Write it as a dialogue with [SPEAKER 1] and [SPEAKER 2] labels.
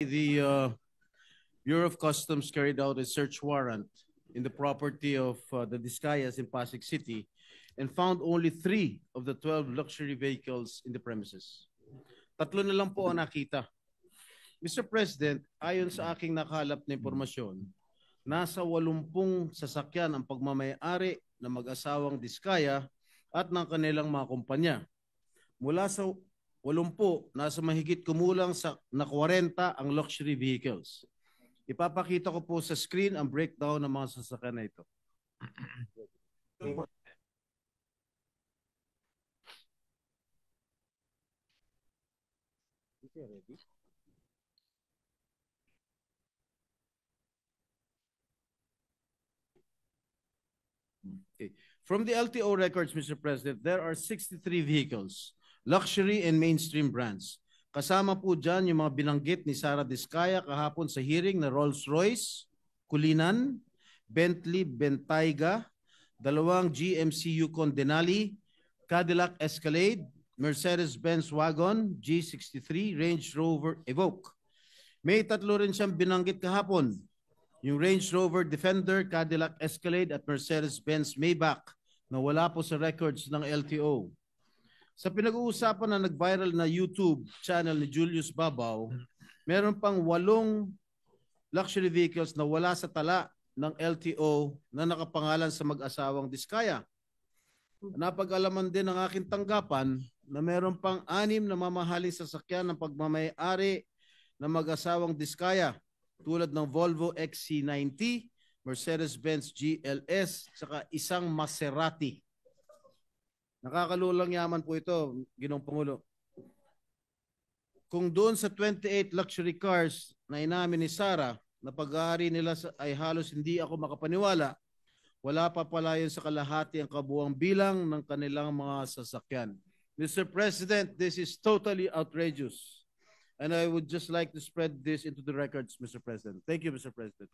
[SPEAKER 1] The Bureau of Customs carried out a search warrant in the property of the Discayas in Pasig City and found only 3 of the 12 luxury vehicles in the premises. Tatlo na lang po ang nakita. Mr. President, ayon sa aking nakalap na impormasyon, nasa 80 sasakyan ang pagmamayari ng mag-asawang Diskaya at ng kanilang mga kumpanya. Mula sa 80, nasa mahigit kumulang sa na 40 ang luxury vehicles. Ipapakita ko po sa screen ang breakdown ng mga sasakyan na ito. Ready? Okay. From the LTO records, Mr. President, there are 63 vehicles, luxury and mainstream brands. Kasama po dyan yung mga binanggit ni Sara Diskaya kahapon sa hearing na Rolls-Royce, Kulinan, Bentley Bentayga, 2 GMC Yukon Denali, Cadillac Escalade, Mercedes-Benz Wagon, G63, Range Rover Evoque. May 3 rin siyang binanggit kahapon, yung Range Rover Defender, Cadillac Escalade at Mercedes-Benz Maybach na wala po sa records ng LTO. Sa pinag-uusapan na nag-viral na YouTube channel ni Julius Babaw, meron pang 8 luxury vehicles na wala sa tala ng LTO na nakapangalan sa mag-asawang Diskaya. Napag-alaman din ng aking tanggapan na meron pang 6 na mamahaling sasakyan ng pagmamayari ng mag-asawang Diskaya tulad ng Volvo XC90, Mercedes-Benz GLS, saka isang Maserati. Nakakalulang yaman po ito, Ginoong Pangulo. Kung doon sa 28 luxury cars na inamin ni Sara na pag-aari nila ay halos hindi ako makapaniwala, wala pa pala yun sa kalahati ang kabuang bilang ng kanilang mga sasakyan. Mr. President, this is totally outrageous. And I would just like to spread this into the records, Mr. President. Thank you, Mr. President.